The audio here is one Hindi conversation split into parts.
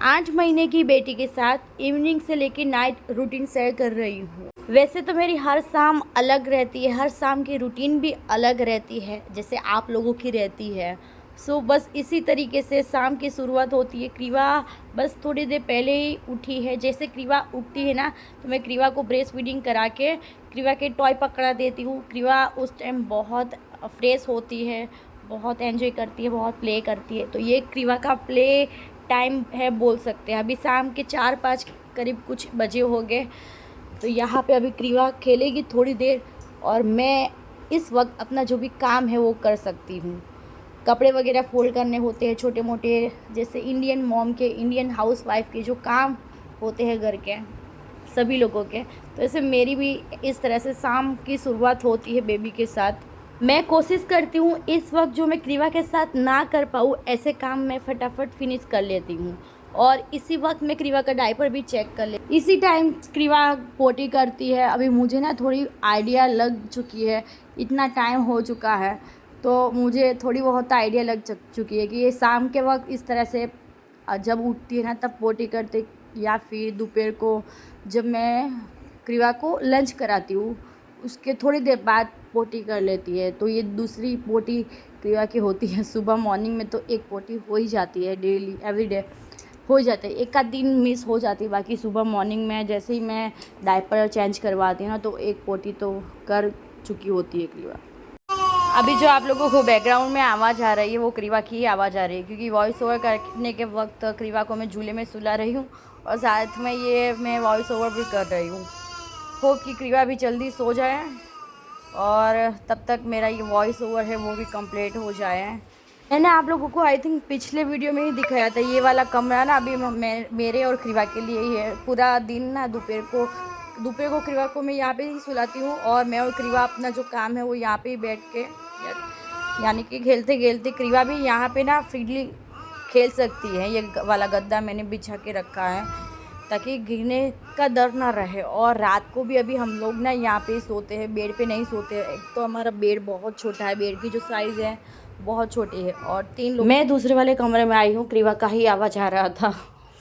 8 महीने की बेटी के साथ इवनिंग से लेकर नाइट रूटीन शेयर कर रही हूँ। वैसे तो मेरी हर शाम अलग रहती है, हर शाम की रूटीन भी अलग रहती है जैसे आप लोगों की रहती है। बस इसी तरीके से शाम की शुरुआत होती है। क्रीवा बस थोड़ी देर पहले ही उठी है। जैसे क्रीवा उठती है ना, तो मैं क्रीवा को ब्रेस्ट फीडिंग करा के क्रीवा के टॉय पकड़ा देती हूँ। क्रीवा उस टाइम बहुत फ्रेश होती है, बहुत एंजॉय करती है, बहुत प्ले करती है। तो ये क्रीवा का प्ले टाइम है बोल सकते हैं। अभी शाम के 4-5 करीब कुछ बजे हो गए। तो यहाँ पे अभी क्रीवा खेलेगी थोड़ी देर और मैं इस वक्त अपना जो भी काम है वो कर सकती हूँ। कपड़े वगैरह फोल्ड करने होते हैं छोटे मोटे, जैसे इंडियन मॉम के, इंडियन हाउसवाइफ के जो काम होते हैं घर के सभी लोगों के। तो ऐसे मेरी भी इस तरह से शाम की शुरुआत होती है बेबी के साथ। मैं कोशिश करती हूँ इस वक्त जो मैं क्रीवा के साथ ना कर पाऊँ ऐसे काम मैं फटाफट फिनिश कर लेती हूँ। और इसी वक्त मैं क्रीवा का डायपर भी चेक कर ले। इसी टाइम क्रीवा पोटी करती है। अभी मुझे ना थोड़ी आइडिया लग चुकी है, इतना टाइम हो चुका है तो मुझे थोड़ी बहुत आइडिया लग चुकी है कि ये शाम के वक्त इस तरह से जब उठती है ना तब पोटी करते, या फिर दोपहर को जब मैं क्रीवा को लंच कराती हूँ उसके थोड़ी देर बाद पोटी कर लेती है। तो ये दूसरी पोटी क्रीवा की होती है। सुबह मॉर्निंग में तो एक पोटी हो ही जाती है, डेली एवरीडे हो जाते हैं। एक आध दिन मिस हो जाती है, बाकी सुबह मॉर्निंग में जैसे ही मैं डायपर चेंज करवाती हूँ ना तो एक पोटी तो कर चुकी होती है क्रीवा। अभी जो आप लोगों को बैकग्राउंड में आवाज़ आ रही है वो क्रीवा की ही आवाज़ आ रही है, क्योंकि वॉइस ओवर करने के वक्त क्रीवा को मैं झूले में सुला रही हूँ और साथ में ये मैं वॉइस ओवर भी कर रही हूँ। होप कि क्रीवा भी जल्दी सो जाए और तब तक मेरा ये वॉइस ओवर है वो भी कंप्लीट हो जाए। मैंने आप लोगों को आई थिंक पिछले वीडियो में ही दिखाया था, ये वाला कमरा ना अभी मेरे और क्रीवा के लिए ही है। पूरा दिन ना दोपहर को क्रीवा को मैं यहाँ पे ही सुलाती हूँ और मैं और क्रीवा अपना जो काम है वो यहाँ पे ही बैठ के, यानी कि खेलते खेलते क्रीवा भी यहाँ पे ना फ्रीली खेल सकती है। ये वाला गद्दा मैंने बिछा के रखा है ताकि गिरने का डर ना रहे। और रात को भी अभी हम लोग ना यहाँ पे सोते हैं, बेड पे नहीं सोते हैं। एक तो हमारा बेड बहुत छोटा है, बेड की जो साइज़ है बहुत छोटी है और 3 लोग। मैं दूसरे वाले कमरे में आई हूँ, क्रीवा का ही आवाज़ आ रहा था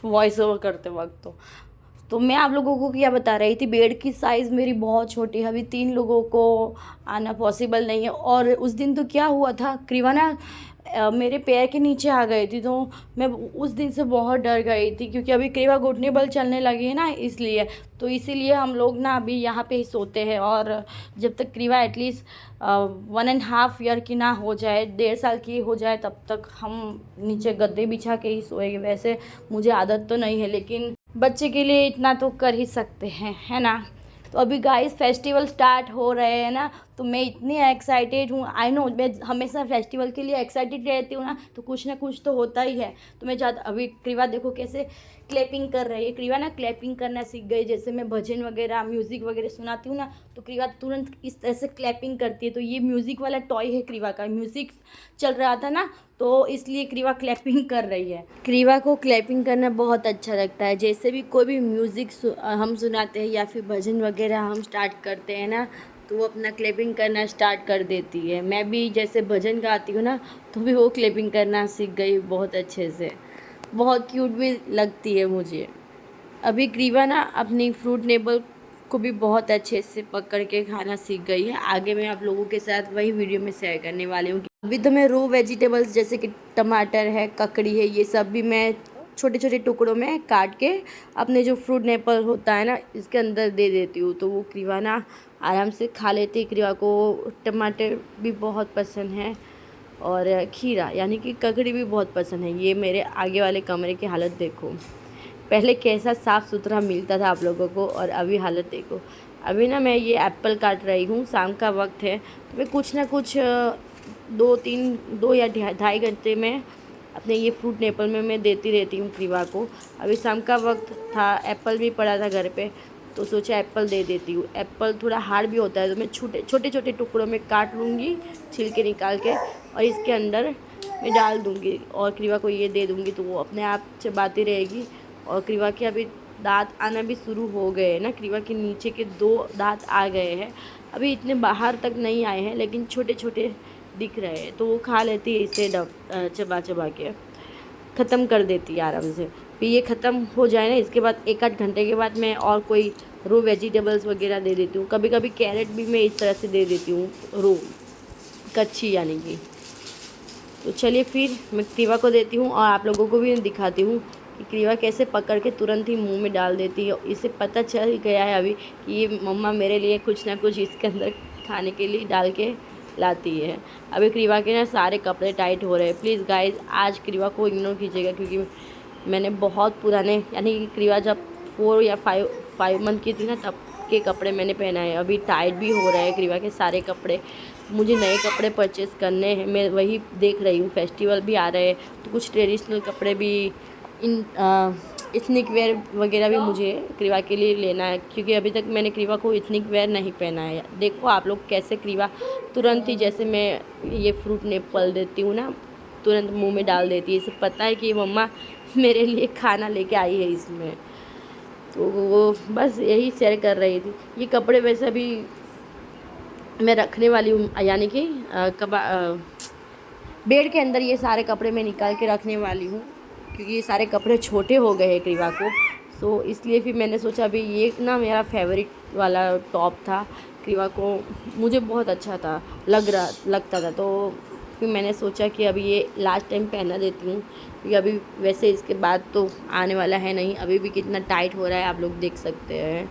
वॉइस ओवर करते वक्त। तो मैं आप लोगों को क्या बता रही थी, बेड की साइज़ मेरी बहुत छोटी है, अभी 3 लोगों को आना पॉसिबल नहीं है। और उस दिन तो क्या हुआ था, क्रीवा ना मेरे पैर के नीचे आ गई थी, तो मैं उस दिन से बहुत डर गई थी, क्योंकि अभी क्रीवा घुटने बल चलने लगी है ना, इसलिए तो इसीलिए हम लोग ना अभी यहाँ पे ही सोते हैं। और जब तक क्रीवा एटलीस्ट 1.5 ईयर की ना हो जाए, 1.5 साल की हो जाए, तब तक हम नीचे गद्दे बिछा के ही सोएंगे। वैसे मुझे आदत तो नहीं है, लेकिन बच्चे के लिए इतना तो कर ही सकते हैं, है ना। तो अभी गाइस फेस्टिवल स्टार्ट हो रहे हैं ना, तो मैं इतनी एक्साइटेड हूँ। आई नो मैं हमेशा फेस्टिवल के लिए एक्साइटेड रहती हूँ ना, तो कुछ ना कुछ तो होता ही है। तो मैं ज़्यादा अभी क्रीवा देखो कैसे क्लैपिंग कर रही है। क्रीवा ना क्लैपिंग करना सीख गई। जैसे मैं भजन वगैरह म्यूज़िक वगैरह सुनाती हूँ ना, तो क्रीवा तुरंत इस तरह से क्लैपिंग करती है। तो ये म्यूज़िक वाला टॉय है क्रीवा का, म्यूज़िक चल रहा था ना तो इसलिए क्रीवा क्लैपिंग कर रही है। क्रीवा को क्लैपिंग करना बहुत अच्छा लगता है। जैसे भी कोई भी म्यूज़िक हम सुनाते हैं या फिर भजन वगैरह हम स्टार्ट करते हैं ना, तो वो अपना क्लैपिंग करना स्टार्ट कर देती है। मैं भी जैसे भजन गाती हूँ ना, तो भी वो क्लैपिंग करना सीख गई बहुत अच्छे से। बहुत क्यूट भी लगती है मुझे। अभी क्रीवा ना अपनी फ्रूट नेबल को भी बहुत अच्छे से पकड़ के खाना सीख गई है। आगे मैं आप लोगों के साथ वही वीडियो में शेयर करने वाली हूँ। अभी तो मैं रो वेजिटेबल्स जैसे कि टमाटर है, ककड़ी है, ये सब भी मैं छोटे छोटे टुकड़ों में काट के अपने जो फ्रूट नेपल होता है ना इसके अंदर दे देती हूँ, तो वो क्रीवा ना आराम से खा लेती है। क्रीवा को टमाटर भी बहुत पसंद है और खीरा यानी कि ककड़ी भी बहुत पसंद है। ये मेरे आगे वाले कमरे की हालत देखो, पहले कैसा साफ़ सुथरा मिलता था आप लोगों को और अभी हालत देखो। अभी ना मैं ये एप्पल काट रही हूँ, शाम का वक्त है, तो मैं कुछ ना कुछ 2 या 2.5 घंटे में अपने ये फ्रूट नेपल में मैं देती रहती हूँ क्रीवा को। अभी शाम का वक्त था, एप्पल भी पड़ा था घर पे, तो सोचा एप्पल दे देती हूँ। एप्पल थोड़ा हार्ड भी होता है, तो मैं छोटे छोटे टुकड़ों में काट लूँगी छिलके निकाल के और इसके अंदर मैं डाल दूँगी और क्रीवा को ये दे दूँगी, तो वो अपने आप चबाती रहेगी। और क्रीवा के अभी दांत आना भी शुरू हो गए हैं ना, क्रीवा के नीचे के 2 दांत आ गए हैं। अभी इतने बाहर तक नहीं आए हैं, लेकिन छोटे छोटे दिख रहे हैं, तो वो खा लेती है इसे चबा चबा के ख़त्म कर देती है आराम से। फिर ये ख़त्म हो जाए ना, इसके बाद 1 आध घंटे के बाद मैं और कोई रो वेजिटेबल्स वगैरह दे देती हूँ। कभी कभी कैरेट भी मैं इस तरह से दे देती हूँ, रो कच्ची यानी कि। तो चलिए फिर मैं क्रीवा को देती हूँ और आप लोगों को भी दिखाती हूँ कि क्रीवा कैसे पकड़ के तुरंत ही मुंह में डाल देती है। इसे पता चल गया है अभी कि ये मम्मा मेरे लिए कुछ ना कुछ इसके अंदर खाने के लिए डाल के लाती है। अभी क्रीवा के ना सारे कपड़े टाइट हो रहे हैं। प्लीज़ गाइज आज क्रीवा को इग्नोर कीजिएगा, क्योंकि मैंने बहुत पुराने यानी कि क्रीवा जब 4 या 5 मंथ की थी ना तब के कपड़े मैंने पहनाए। अभी टाइट भी हो रहे हैं क्रीवा के सारे कपड़े। मुझे नए कपड़े परचेज़ करने हैं, मैं वही देख रही हूँ। फेस्टिवल भी आ रहे हैं तो कुछ ट्रेडिशनल कपड़े भी इन इथनिक वेयर वगैरह भी मुझे क्रीवा के लिए लेना है, क्योंकि अभी तक मैंने क्रीवा को इथनिक वेयर नहीं पहना है। देखो आप लोग कैसे क्रीवा तुरंत ही, जैसे मैं ये फ्रूट नेपल देती हूँ ना, तुरंत मुंह में डाल देती है। इसे पता है कि मम्मा मेरे लिए खाना लेके आई है इसमें। तो वो बस यही शेयर कर रही थी। ये कपड़े वैसे भी मैं रखने वाली हूँ, यानी कि बेड के अंदर ये सारे कपड़े मैं निकाल के रखने वाली हूँ, क्योंकि ये सारे कपड़े छोटे हो गए हैं क्रीवा को। सो इसलिए फिर मैंने सोचा अभी ये ना मेरा फेवरेट वाला टॉप था, क्रीवा को मुझे बहुत अच्छा था लगता था। तो फिर मैंने सोचा कि अभी ये लास्ट टाइम पहना देती हूँ, क्योंकि अभी वैसे इसके बाद तो आने वाला है नहीं। अभी भी कितना टाइट हो रहा है आप लोग देख सकते हैं।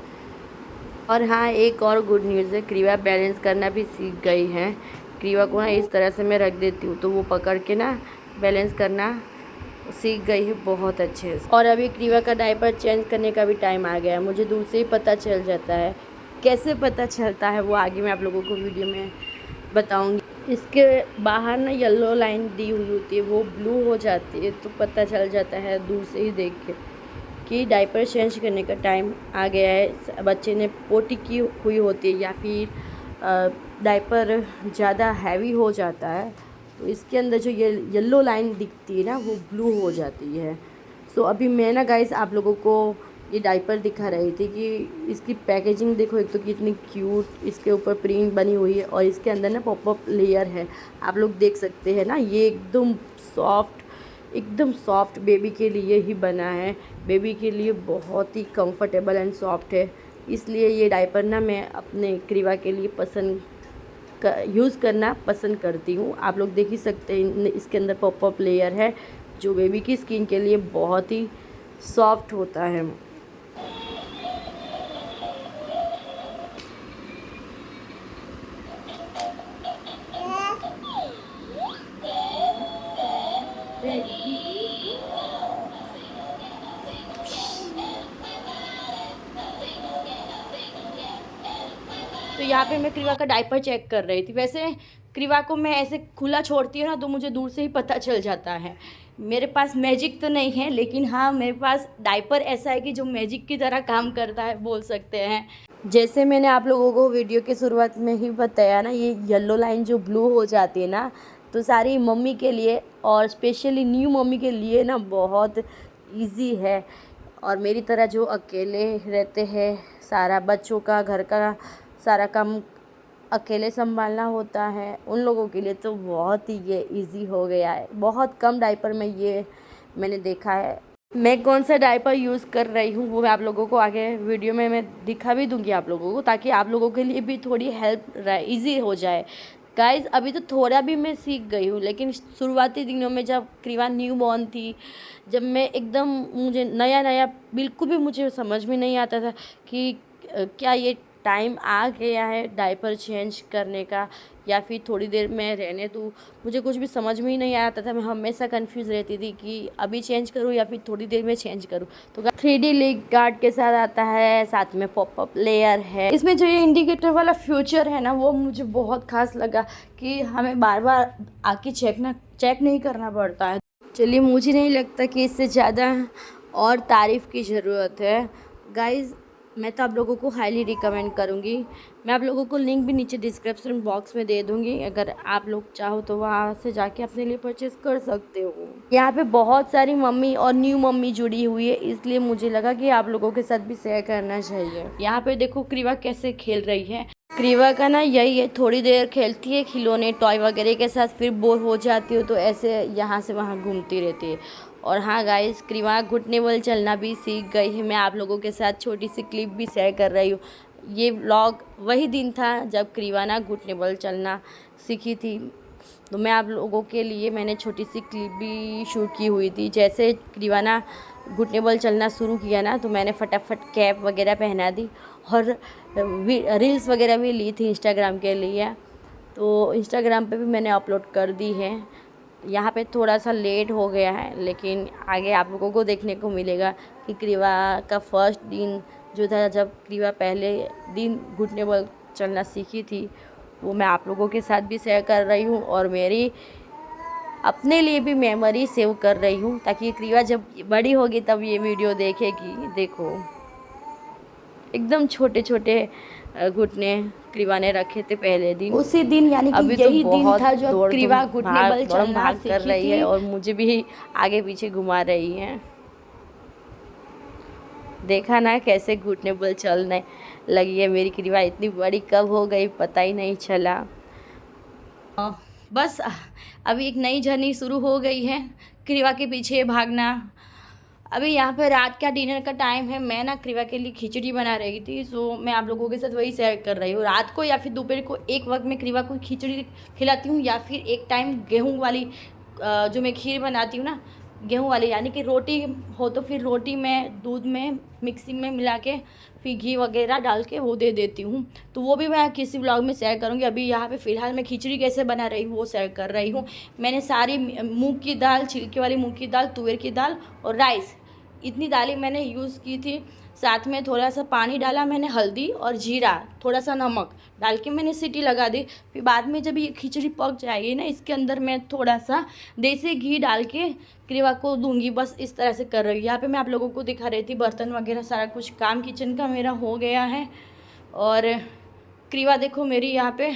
और हाँ, एक और गुड न्यूज़ है, क्रीवा बैलेंस करना भी सीख गई है। क्रीवा को ना इस तरह से मैं रख देती हूँ तो वो पकड़ के ना बैलेंस करना सीख गई है बहुत अच्छे से। और अभी क्रीवा का डायपर चेंज करने का भी टाइम आ गया है। मुझे दूर से ही पता चल जाता है। कैसे पता चलता है वो आगे मैं आप लोगों को वीडियो में बताऊंगी। इसके बाहर ना येलो लाइन दी हुई होती है, वो ब्लू हो जाती है, तो पता चल जाता है दूर से ही देख के कि डायपर चेंज करने का टाइम आ गया है। बच्चे ने पोटी की हुई होती है या फिर डायपर ज़्यादा हैवी हो जाता है, तो इसके अंदर जो ये येलो लाइन दिखती है ना वो ब्लू हो जाती है। सो अभी मैं ना गाइस आप लोगों को ये डायपर दिखा रही थी कि इसकी पैकेजिंग देखो, एक तो कितनी क्यूट इसके ऊपर प्रिंट बनी हुई है और इसके अंदर ना पॉपअप लेयर है, आप लोग देख सकते हैं ना। ये एकदम सॉफ्ट बेबी के लिए ही बना है। बेबी के लिए बहुत ही कंफर्टेबल एंड सॉफ्ट है, इसलिए ये डायपर ना मैं अपने क्रीवा के लिए यूज़ करना पसंद करती हूँ। आप लोग देख ही सकते हैं इसके अंदर पॉपअप लेयर है जो बेबी की स्किन के लिए बहुत ही सॉफ्ट होता है। तो यहाँ पे मैं क्रीवा का डायपर चेक कर रही थी। वैसे क्रीवा को मैं ऐसे खुला छोड़ती हूँ ना तो मुझे दूर से ही पता चल जाता है। मेरे पास मैजिक तो नहीं है, लेकिन हाँ मेरे पास डायपर ऐसा है कि जो मैजिक की तरह काम करता है बोल सकते हैं। जैसे मैंने आप लोगों को वीडियो की शुरुआत में ही बताया ना, ये येलो लाइन जो ब्लू हो जाती है ना, तो सारी मम्मी के लिए और स्पेशली न्यू मम्मी के लिए ना बहुत इजी है। और मेरी तरह जो अकेले रहते हैं, सारा बच्चों का घर का सारा काम अकेले संभालना होता है, उन लोगों के लिए तो बहुत ही ये इजी हो गया है। बहुत कम डायपर में ये मैंने देखा है। मैं कौन सा डायपर यूज़ कर रही हूँ वो मैं आप लोगों को आगे वीडियो में मैं दिखा भी दूँगी आप लोगों को, ताकि आप लोगों के लिए भी थोड़ी हेल्प ईजी हो जाए। गाइज़ अभी तो थोड़ा भी मैं सीख गई हूँ, लेकिन शुरुआती दिनों में जब क्रीवा न्यू बॉर्न थी, जब मैं एकदम मुझे नया बिल्कुल भी मुझे समझ में नहीं आता था कि क्या ये टाइम आ गया है डायपर चेंज करने का या फिर थोड़ी देर में रहने दूँ। मुझे कुछ भी समझ में ही नहीं आता था। मैं हमेशा कंफ्यूज रहती थी कि अभी चेंज करूँ या फिर थोड़ी देर में चेंज करूँ। तो 3D लेग गार्ड के साथ आता है, साथ में पॉपअप लेयर है। इसमें जो ये इंडिकेटर वाला फ्यूचर है ना, वो मुझे बहुत खास लगा कि हमें बार बार आके चेक नहीं करना पड़ता है। चलिए, मुझे नहीं लगता कि इससे ज़्यादा और तारीफ़ की ज़रूरत है। गाइज़ मैं तो आप लोगों को हाईली रिकमेंड करूँगी। मैं आप लोगों को लिंक भी नीचे डिस्क्रिप्शन बॉक्स में दे दूँगी, अगर आप लोग चाहो तो वहाँ से जाके अपने लिए परचेज़ कर सकते हो। यहाँ पे बहुत सारी मम्मी और न्यू मम्मी जुड़ी हुई है, इसलिए मुझे लगा कि आप लोगों के साथ भी शेयर करना चाहिए। यहाँ पे देखो क्रीवा कैसे खेल रही है। क्रीवा का ना यही है, थोड़ी देर खेलती है खिलौने टॉय वगैरह के साथ, फिर बोर हो जाती हो तो ऐसे यहाँ से वहाँ घूमती रहती है। और हाँ गाइस, क्रीवा घुटने बल चलना भी सीख गई है। मैं आप लोगों के साथ छोटी सी क्लिप भी शेयर कर रही हूँ। ये व्लॉग वही दिन था जब क्रीवा ना घुटने बल चलना सीखी थी, तो मैं आप लोगों के लिए मैंने छोटी सी क्लिप भी शूट की हुई थी। जैसे क्रीवा ना घुटने बल चलना शुरू किया ना, तो मैंने फटाफट कैप वगैरह पहना दी और रील्स वगैरह भी ली थी इंस्टाग्राम के लिए, तो इंस्टाग्राम पे भी मैंने अपलोड कर दी है। यहाँ पे थोड़ा सा लेट हो गया है, लेकिन आगे आप लोगों को देखने को मिलेगा कि क्रीवा का फर्स्ट दिन जो था, जब क्रीवा पहले दिन घुटने बल चलना सीखी थी, वो मैं आप लोगों के साथ भी शेयर कर रही हूँ और मेरी अपने लिए भी मेमोरी सेव कर रही हूँ, ताकि क्रीवा जब बड़ी होगी तब ये वीडियो देखेगी। देखो एकदम छोटे छोटे घुटने क्रीवा ने रखे थे पहले दिन, उसी दिन, यानी कि अभी यही तो दिन बहुत था जो क्रीवा घुटने बल चलना भाग कर सीखी रही है थी। और मुझे भी आगे पीछे घुमा रही है। देखा ना कैसे घुटने बल चलने लगी है मेरी क्रीवा। इतनी बड़ी कब हो गई पता ही नहीं चला। बस अभी एक नई जर्नी शुरू हो गई है, क्रीवा के पीछे भागना। अभी यहाँ पे रात का डिनर का टाइम है। मैं ना क्रीवा के लिए खिचड़ी बना रही थी, सो मैं आप लोगों के साथ वही शेयर कर रही हूँ। रात को या फिर दोपहर को एक वक्त में क्रीवा को खिचड़ी खिलाती हूँ, या फिर एक टाइम गेहूँ वाली जो मैं खीर बनाती हूँ ना, गेहूँ वाली, यानी कि रोटी हो तो फिर रोटी में दूध में मिक्सी में मिला के फिर घी वगैरह डाल के वो दे देती हूँ। तो वो भी मैं किसी ब्लॉग में शेयर करूँगी। अभी यहाँ पे फ़िलहाल मैं खिचड़ी कैसे बना रही हूँ वो शेयर कर रही हूँ। मैंने सारी मूंग की दाल, छिलके वाली मूंग की दाल, तुअर की दाल और राइस, इतनी दालें मैंने यूज़ की थी। साथ में थोड़ा सा पानी डाला मैंने, हल्दी और जीरा, थोड़ा सा नमक डाल के मैंने सीटी लगा दी। फिर बाद में जब ये खिचड़ी पक जाएगी ना, इसके अंदर मैं थोड़ा सा देसी घी डाल के क्रीवा को दूंगी। बस इस तरह से कर रही हूँ। यहाँ पे मैं आप लोगों को दिखा रही थी बर्तन वगैरह सारा कुछ काम किचन का मेरा हो गया है। और क्रीवा देखो मेरी, यहाँ पे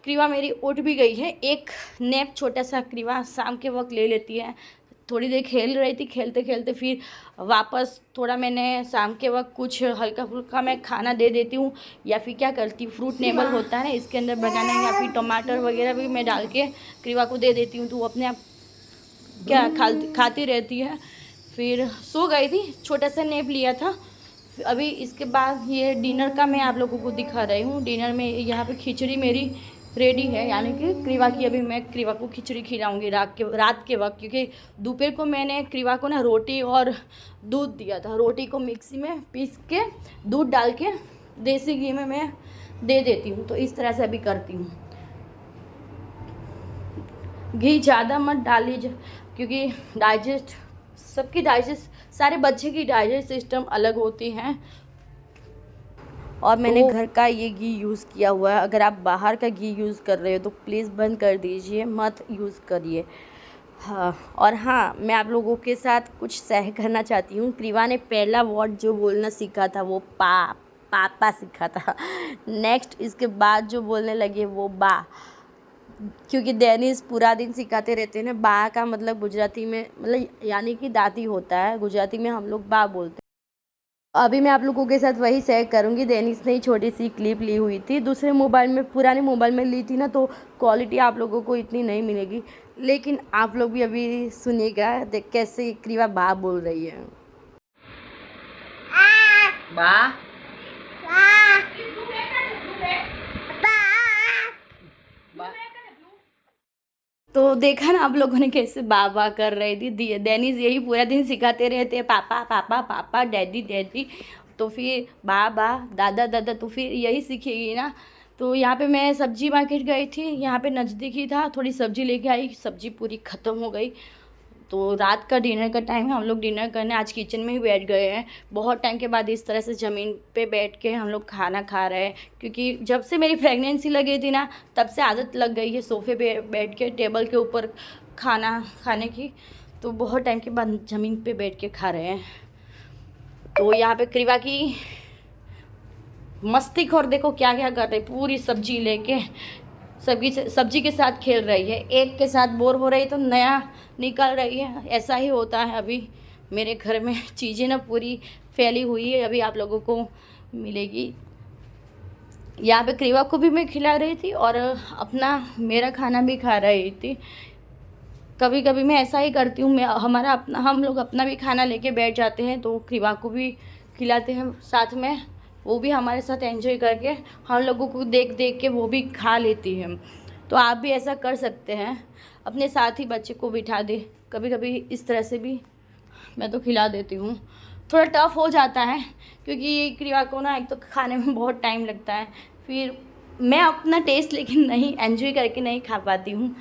क्रीवा मेरी उठ भी गई है। एक नैप छोटा सा क्रीवा शाम के वक्त ले लेती है। थोड़ी देर खेल रही थी, खेलते खेलते फिर वापस थोड़ा मैंने शाम के वक्त कुछ हल्का फुल्का मैं खाना दे देती हूँ, या फिर क्या करती हूँ, फ्रूट नेबल होता है ना, इसके अंदर बनाना या फिर टमाटर वगैरह भी मैं डाल के क्रीवा को दे देती हूँ, तो वो अपने आप क्या खाती रहती है। फिर सो गई थी, छोटा सा नेप लिया था। अभी इसके बाद ये डिनर का मैं आप लोगों को दिखा रही हूँ। डिनर में यहाँ पे खिचड़ी मेरी रेडी है, यानी कि क्रीवा की अभी मैं क्रीवा को खिचड़ी खिलाऊंगी रात के वक्त, क्योंकि दोपहर को मैंने क्रीवा को ना रोटी और दूध दिया था। रोटी को मिक्सी में पीस के दूध डाल के देसी घी में मैं दे देती हूँ, तो इस तरह से अभी करती हूँ। घी ज़्यादा मत डालिए, क्योंकि सारे बच्चे की डाइजेस्ट सिस्टम अलग होती हैं। और मैंने घर का ये घी यूज़ किया हुआ है। अगर आप बाहर का घी यूज़ कर रहे हो तो प्लीज़ बंद कर दीजिए, मत यूज़ करिए। हाँ, और हाँ, मैं आप लोगों के साथ कुछ शेयर करना चाहती हूँ। क्रीवा ने पहला वर्ड जो बोलना सीखा था वो पापा सीखा था। नेक्स्ट इसके बाद जो बोलने लगे वो बा, क्योंकि डेनिस पूरा दिन सिखाते रहते हैं ना। बा का मतलब गुजराती में मतलब यानी कि दादी होता है, गुजराती में हम लोग बा बोलते हैं। अभी मैं आप लोगों के साथ वही शेयर करूंगी। डेनिस ने छोटी सी क्लिप ली हुई थी, दूसरे मोबाइल में, पुराने मोबाइल में ली थी ना, तो क्वालिटी आप लोगों को इतनी नहीं मिलेगी, लेकिन आप लोग भी अभी सुनिएगा देख कैसे क्रीवा बा बोल रही है। बा तो देखा ना आप लोगों ने कैसे बा कर रही थी। डेनिस यही पूरा दिन सिखाते रहते हैं, पापा पापा पापा, डैडी डैडी, तो फिर बा दादा दादा, तो फिर यही सीखेगी ना। तो यहाँ पे मैं सब्जी मार्केट गई थी, यहाँ पे नज़दीक ही था, थोड़ी सब्जी लेके आई, सब्जी पूरी ख़त्म हो गई। तो रात का डिनर का टाइम है, हम लोग डिनर करने आज किचन में ही बैठ गए हैं। बहुत टाइम के बाद इस तरह से ज़मीन पे बैठ के हम लोग खाना खा रहे हैं, क्योंकि जब से मेरी प्रेगनेंसी लगी थी ना, तब से आदत लग गई है सोफ़े पे बैठ के टेबल के ऊपर खाना खाने की। तो बहुत टाइम के बाद ज़मीन पे बैठ के खा रहे हैं। तो यहाँ पे क्रीवा की मस्ती खोर देखो क्या क्या कर रही, पूरी सब्जी लेके सब्जी के साथ खेल रही है। एक के साथ बोर हो रही तो नया निकल रही है। ऐसा ही होता है अभी मेरे घर में, चीज़ें ना पूरी फैली हुई है, अभी आप लोगों को मिलेगी। यहाँ पे क्रीवा को भी मैं खिला रही थी और अपना मेरा खाना भी खा रही थी। कभी कभी मैं ऐसा ही करती हूँ, मैं हम लोग अपना भी खाना लेके बैठ जाते हैं तो क्रिवा को भी खिलाते हैं साथ में, वो भी हमारे साथ एंजॉय करके हम लोगों को देख देख के वो भी खा लेती है। तो आप भी ऐसा कर सकते हैं, अपने साथ ही बच्चे को बिठा दे, कभी कभी इस तरह से भी मैं तो खिला देती हूँ। थोड़ा टफ हो जाता है क्योंकि क्रिया को ना एक तो खाने में बहुत टाइम लगता है, फिर मैं अपना टेस्ट लेकिन नहीं एंजॉय करके नहीं खा पाती हूँ,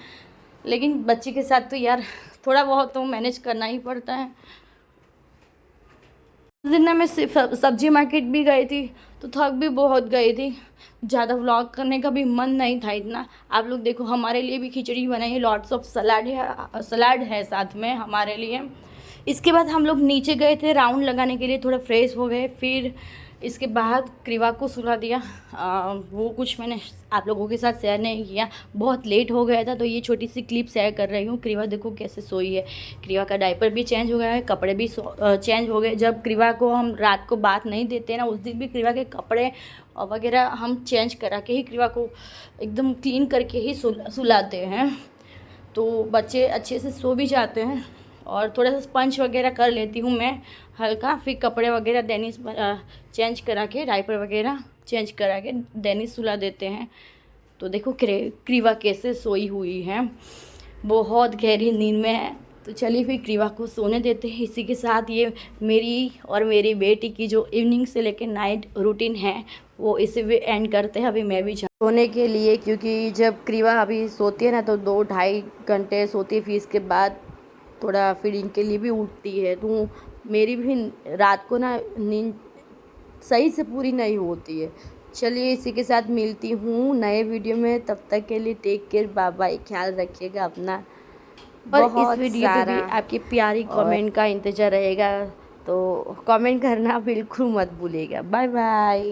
लेकिन बच्चे के साथ तो यार थोड़ा बहुत तो मैनेज करना ही पड़ता है। उस दिन ना मैं सब्जी मार्केट भी गई थी तो थक भी बहुत गई थी, ज़्यादा व्लॉग करने का भी मन नहीं था इतना। आप लोग देखो, हमारे लिए भी खिचड़ी बनाई है, लॉट्स ऑफ सलाड है साथ में हमारे लिए। इसके बाद हम लोग नीचे गए थे राउंड लगाने के लिए, थोड़ा फ्रेश हो गए, फिर इसके बाद क्रिवा को सुला दिया। वो कुछ मैंने आप लोगों के साथ शेयर नहीं किया, बहुत लेट हो गया था, तो ये छोटी सी क्लिप शेयर कर रही हूँ। क्रिवा देखो कैसे सोई है, क्रिवा का डायपर भी चेंज हो गया है, कपड़े भी चेंज हो गए। जब क्रिवा को हम रात को बात नहीं देते ना, उस दिन भी क्रिवा के कपड़े वगैरह हम चेंज करा के ही क्रिवा को एकदम क्लीन करके ही सुलाते हैं, तो बच्चे अच्छे से सो भी जाते हैं। और थोड़ा सा स्पंज वगैरह कर लेती हूँ मैं हल्का, फिर कपड़े वगैरह दैनिस चेंज करा के, डायपर वगैरह चेंज करा के दैनिस सुला देते हैं। तो देखो क्रिवा कैसे सोई हुई है, बहुत गहरी नींद में है। तो चलिए फिर क्रिवा को सोने देते हैं। इसी के साथ ये मेरी और मेरी बेटी की जो इवनिंग से लेकर नाइट रूटीन है वो इसे भी एंड करते हैं। अभी मैं भी सोने के लिए, क्योंकि जब क्रिवा अभी सोती है ना तो 2-2.5 घंटे सोती है, फिर इसके बाद थोड़ा फीडिंग के लिए भी उठती है, तो मेरी भी रात को ना नींद सही से पूरी नहीं होती है। चलिए इसी के साथ मिलती हूँ नए वीडियो में, तब तक के लिए टेक केयर, बाय बाय, ख्याल रखिएगा अपना। और इस वीडियो पे भी आपकी प्यारी कमेंट का इंतज़ार रहेगा, तो कमेंट करना बिल्कुल मत भूलिएगा। Bye bye.